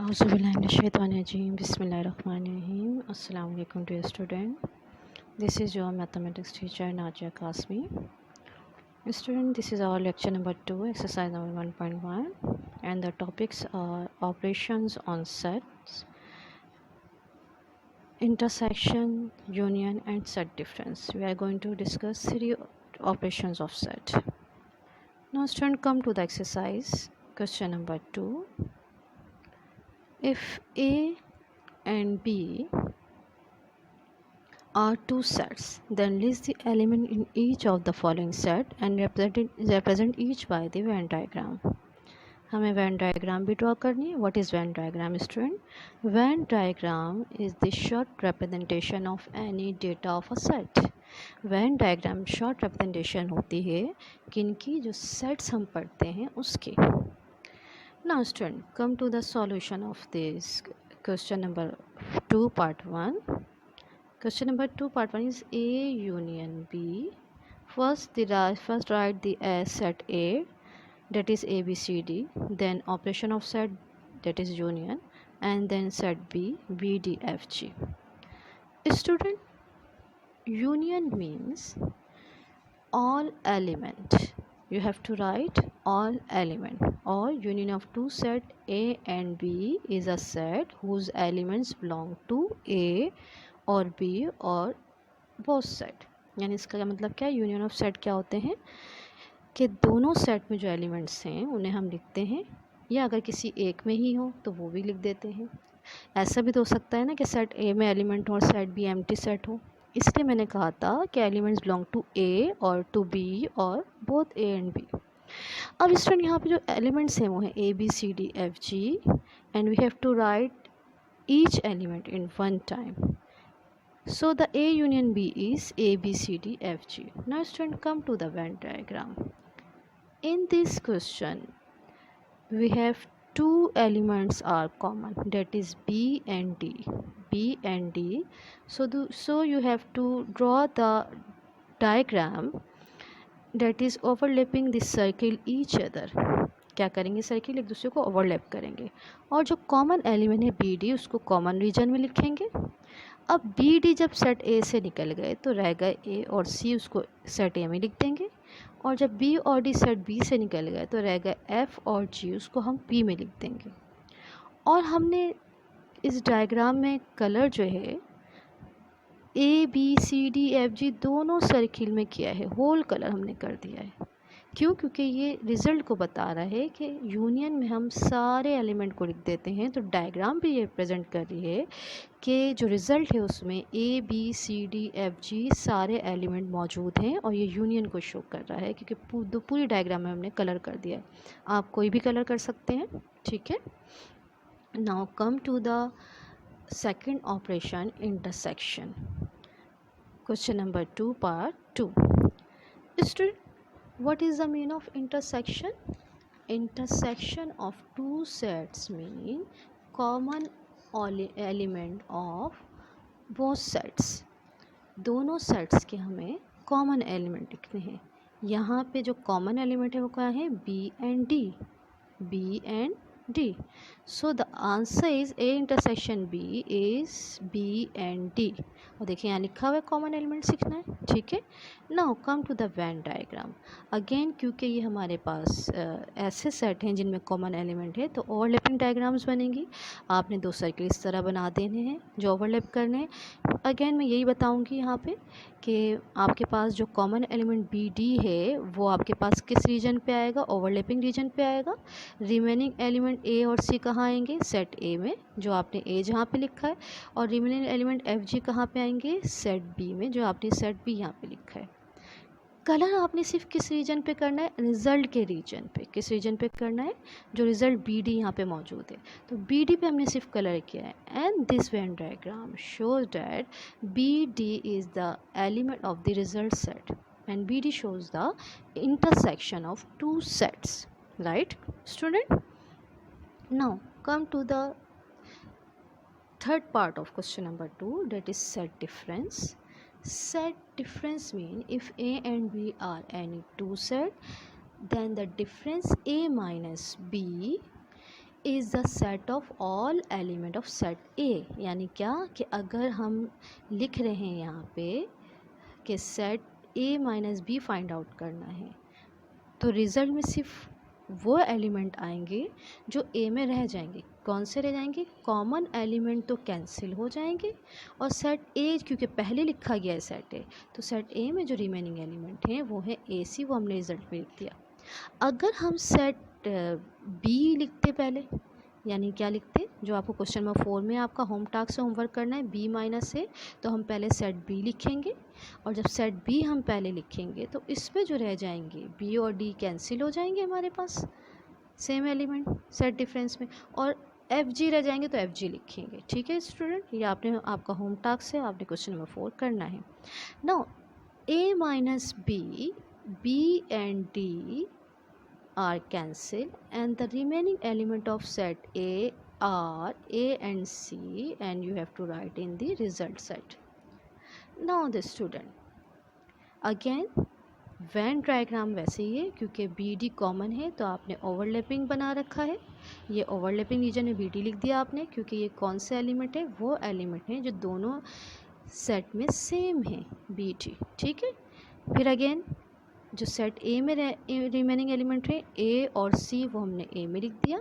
Auzubillahiminash-shaytanir-rajeem. Bismillahir-rahmanir-rahim. Assalamu alaikum dear student. This is your mathematics teacher Najia Kasmi. Student, this is our lecture number 2, exercise number 1.1, and the topics are operations on sets, intersection, union and set difference. We are going to discuss 3 operations of set. Now student, come to the exercise. Question number 2. If A and B are 2 sets, then list the element in each of the following set and represent each by the Venn diagram. हमें Venn diagram भी draw करनी है. What is Venn diagram, student? Venn diagram is the short representation of any data of a set. Venn diagram short representation होती है किनकी, जो sets हम पढ़ते हैं उसकी. Now student, come to the solution of this question number 2 part 1. Question number 2 part 1 is A union B. First write the set A, that is ABCD, then operation of set, that is union, and then set B, BDFG. Student, union means all element. You have to write all element, or union of 2 set A and B is a set whose elements belong to A और B or both set. यानी इसका क्या मतलब क्या है? Union of set क्या होते हैं कि दोनों सेट में जो एलिमेंट्स हैं उन्हें हम लिखते हैं, या अगर किसी एक में ही हो तो वो भी लिख देते हैं. ऐसा भी तो हो सकता है ना कि सेट ए में एलिमेंट हो और सेट बी एम्प्टी सेट हो. इसलिए मैंने कहा था कि elements belong to A or to B or both A and B. अब स्टूडेंट, यहाँ पे जो एलिमेंट्स हैं वो हैं A B C D F G, and we have to write each element in one time. So the A union B is A, B, C, D, F, G. Now student, come to the Venn diagram. In this question, we have 2 elements are common, that is B and D. B and D. So you have to draw the diagram that is overlapping the circle each other. क्या करेंगे? Circle एक दूसरे को overlap करेंगे, और जो common element है B D उसको कॉमन रीजन में लिखेंगे. अब बी डी जब सेट ए से निकल गए तो रह गए ए और सी, उसको सेट ए में लिख देंगे. और जब बी और डी सेट बी से निकल गए तो रह गए एफ और जी, उसको हम पी में लिख देंगे. और हमने इस डायग्राम में कलर जो है A B C D F G दोनों सर्किल में किया है, होल कलर हमने कर दिया है. क्यों? क्योंकि ये रिज़ल्ट को बता रहा है कि यूनियन में हम सारे एलिमेंट को लिख देते हैं. तो डायग्राम भी ये प्रेजेंट कर रही है कि जो रिज़ल्ट है उसमें A B C D F G सारे एलिमेंट मौजूद हैं, और ये यूनियन को शो कर रहा है क्योंकि पूरी डायग्राम में हमने कलर कर दिया है. आप कोई भी कलर कर सकते हैं, ठीक है. Now come to the second operation, intersection. Question number 2 part 2. Student, what is the meaning of intersection? Intersection of 2 sets mean common element of both sets. दोनों सेट्स के हमें कॉमन एलिमेंट लिखने हैं. यहाँ पे जो कॉमन एलिमेंट है वो क्या है? B and D. B and D. So the answer is A intersection B is B and D. और देखिए यहाँ लिखा हुआ है कॉमन एलिमेंट्स लिखना है, ठीक है. Now come to the Venn diagram. Again क्योंकि ये हमारे पास ऐसे सेट हैं जिनमें कॉमन एलिमेंट है तो ओवरलैपिंग डायग्राम्स बनेंगी. आपने 2 सर्किल इस तरह बना देने हैं जो ओवरलैप करने हैं. अगेन मैं यही बताऊंगी यहाँ पे कि आपके पास जो कॉमन एलिमेंट बी डी है वो आपके पास किस रीजन पे आएगा? ओवरलैपिंग रीजन पे आएगा. रिमेनिंग एलिमेंट ए और सी कहाँ आएंगे? सेट ए में, जो आपने ए जहाँ पे लिखा है. और रिमेनिंग एलिमेंट एफ जी कहाँ पे आएंगे? सेट बी में, जो आपने सेट बी यहाँ पे लिखा है. कलर आपने सिर्फ किस रीजन पे करना है? रिजल्ट के रीजन पे. किस रीजन पे करना है? जो रिजल्ट बी डी यहाँ पे मौजूद है, तो बी डी पे हमने सिर्फ कलर किया है. And this Venn diagram shows that B D is the element of the result set, and B D shows the intersection of 2 sets. Right student? Now come to the third part of question number 2, that is set difference. Set difference mean if A and B are any 2 set, then the difference A minus B is the set of all element of set ए, यानी क्या कि अगर हम लिख रहे हैं यहाँ पे कि set A minus B find out करना है, तो रिज़ल्ट में सिर्फ वो एलिमेंट आएंगे जो ए में रह जाएंगे। कौन से रह जाएंगे? कॉमन एलिमेंट तो कैंसिल हो जाएंगे, और सेट ए क्योंकि पहले लिखा गया है सेट ए, तो सेट ए में जो रिमेनिंग एलिमेंट हैं वो है ए सी, वो हमने रिज़ल्ट में लिख दिया। अगर हम सेट बी लिखते पहले, यानी क्या लिखते, जो आपको क्वेश्चन नंबर 4 में आपका होम टास्क से होमवर्क करना है बी माइनस ए, तो हम पहले सेट बी लिखेंगे, और जब सेट बी हम पहले लिखेंगे तो इसमें जो रह जाएंगे बी और डी कैंसिल हो जाएंगे हमारे पास सेम एलिमेंट सेट डिफरेंस में, और एफ जी रह जाएंगे तो एफ जी लिखेंगे। ठीक है स्टूडेंट, ये आपने आपका होम टास्क है, आपने क्वेश्चन नंबर 4 करना है। Now A minus B, B and D are cancelled and the remaining element of set A are A and C, and you have to write in the result set. Now the student again Venn diagram वैसे ही है, क्योंकि B D common है तो आपने overlapping बना रखा है। ये ओवरलैपिंग रीजन में बी डी लिख दिया आपने, क्योंकि ये कौन से एलिमेंट है? वो एलिमेंट है जो दोनों सेट में सेम है, बी डी। ठीक है, फिर अगेन जो सेट ए में रिमेनिंग एलिमेंट है ए और सी, वो हमने ए में लिख दिया,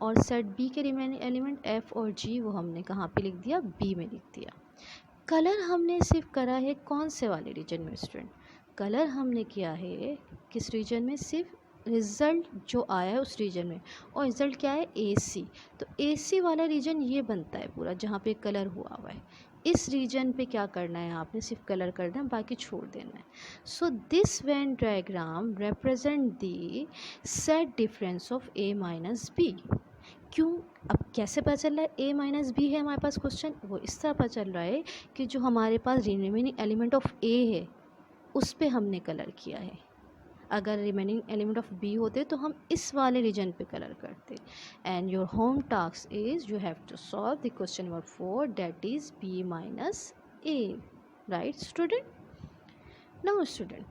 और सेट बी के रिमेनिंग एलिमेंट एफ और जी वो हमने कहाँ पे लिख दिया? बी में लिख दिया। कलर हमने सिर्फ करा है कौन से वाले रीजन में स्टूडेंट? कलर हमने किया है किस रीजन में? सिर्फ रिज़ल्ट जो आया है उस रीजन में, और रिज़ल्ट क्या है? ए सी। तो ए सी वाला रीजन ये बनता है पूरा जहाँ पे कलर हुआ हुआ है। इस रीजन पे क्या करना है? आपने सिर्फ कलर करना है, बाकी छोड़ देना है। So this Venn diagram represent the set difference of A minus B. क्यों? अब कैसे पता चल रहा है ए माइनस बी है हमारे पास क्वेश्चन? वो इस तरह पता चल रहा है कि जो हमारे पास रिमेनिंग एलिमेंट ऑफ ए है उस पर हमने कलर किया है। अगर रिमेनिंग एलिमेंट ऑफ बी होते तो हम इस वाले रीजन पे कलर करते। And your home task is you have to solve the question number 4, that is B minus A. Right student? Now student,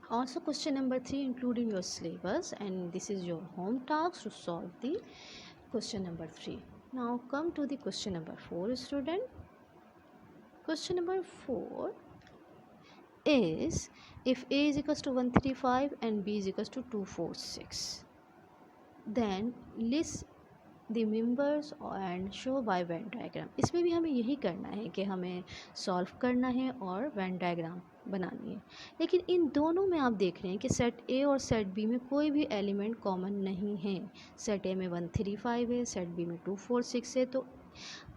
also question number 3 include in your syllabus, and this is your home task to solve the question number 3. Now come to the question number 4 student. Question number 4 is if a is equals to 135 and b is equals to 246, then list the members and show by Venn diagram. इसमें भी हमें यही करना है कि हमें solve करना है और Venn diagram बनानी है। लेकिन इन दोनों में आप देख रहे हैं कि सेट ए और सेट बी में कोई भी एलिमेंट कॉमन नहीं है। सेट ए में 135 है, सेट बी में 246 है, तो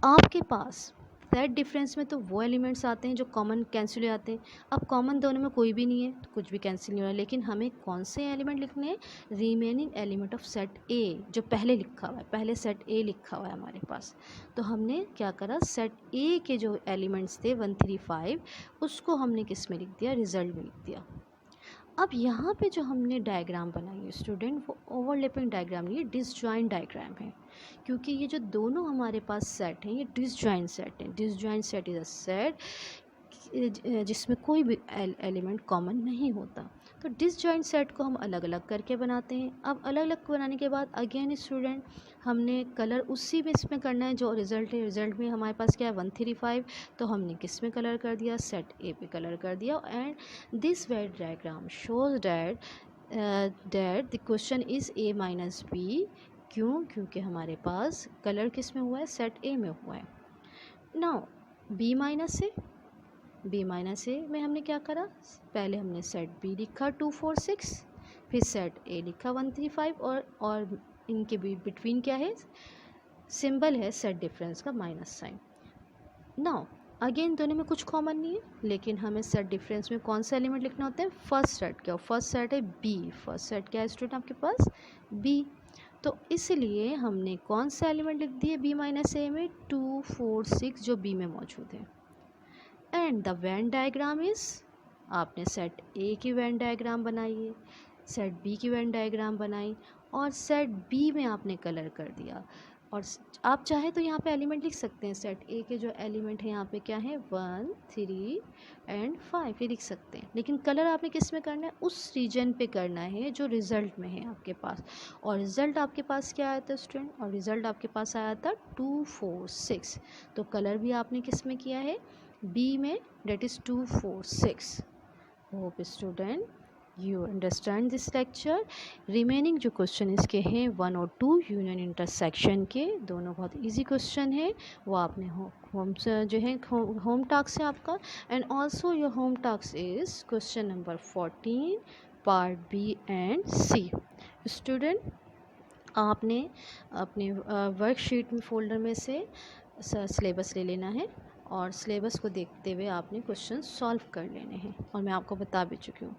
आपके पास सेट डिफरेंस में तो वो एलिमेंट्स आते हैं जो कॉमन कैंसिल हो जाते हैं। अब कॉमन दोनों में कोई भी नहीं है तो कुछ भी कैंसिल नहीं हो रहा, लेकिन हमें कौन से एलिमेंट लिखने हैं? रिमेनिंग एलिमेंट ऑफ सेट ए जो पहले लिखा हुआ है, पहले सेट ए लिखा हुआ है हमारे पास। तो हमने क्या करा? सेट ए के जो एलिमेंट्स थे 135 उसको हमने किस में लिख दिया? रिजल्ट में लिख दिया। अब यहाँ पे जो हमने डायग्राम बनाई है स्टूडेंट, वो ओवरलैपिंग डायग्राम नहीं है, डिसजॉइंट डायग्राम है, क्योंकि ये जो दोनों हमारे पास सेट हैं ये डिसजॉइंट सेट हैं। Disjoint set is a set जिसमें कोई भी एलिमेंट कॉमन नहीं होता। तो डिसजॉइंट सेट को हम अलग अलग करके बनाते हैं। अब अलग अलग बनाने के बाद अगेन स्टूडेंट हमने कलर उसी में इसमें करना है जो रिज़ल्ट है। रिज़ल्ट में हमारे पास क्या है? 135, तो हमने किस में कलर कर दिया? सेट ए पे कलर कर दिया। And this Venn diagram shows that the question is A minus B. क्यों? क्योंकि हमारे पास कलर किस में हुआ है? सेट ए में हुआ है। नाउ बी माइनस ए, बी माइनस ए में हमने क्या करा? पहले हमने सेट बी लिखा 246, फिर सेट ए लिखा 135, और इनके बिटवीन क्या है? सिंबल है सेट डिफरेंस का माइनस साइन। नाउ अगेन दोनों में कुछ कॉमन नहीं है, लेकिन हमें सेट डिफरेंस में कौन सा एलिमेंट लिखना होता है? फर्स्ट सेट क्या? फर्स्ट सेट है बी। फर्स्ट सेट क्या है स्टूडेंट आपके पास? बी। तो इसलिए हमने कौन सा एलिमेंट लिख दिए बी माइनस ए में? 246 जो बी में मौजूद है। And the Venn diagram is, आपने सेट ए की वेन डायग्राम बनाई है, सेट बी की वेन डायग्राम बनाई, और सेट बी में आपने कलर कर दिया। और आप चाहे तो यहाँ पे एलिमेंट लिख सकते हैं। सेट ए के जो एलिमेंट है यहाँ पे क्या है 1 3 एंड 5 ये लिख सकते हैं, लेकिन कलर आपने किस में करना है, उस रीजन पे करना है जो रिज़ल्ट में है आपके पास। और रिज़ल्ट आपके पास क्या आया था स्टूडेंट, और रिज़ल्ट आपके पास आया था 2 4 6। तो कलर भी आपने किस में किया है, बी में, that is 2 4 6। Hope student you understand this lecture. Remaining जो क्वेश्चन इसके हैं 1 और 2 यूनियन इंटरसेक्शन के, दोनों बहुत इजी क्वेश्चन है। वो आपने होम जो है होम टास्क है आपका, and also your home task is question number 14 part B and C. Student आपने अपने वर्कशीट में फोल्डर में से सिलेबस ले लेना है, और सिलेबस को देखते हुए आपने क्वेश्चन सॉल्व कर लेने हैं, और मैं आपको बता भी चुकी हूँ।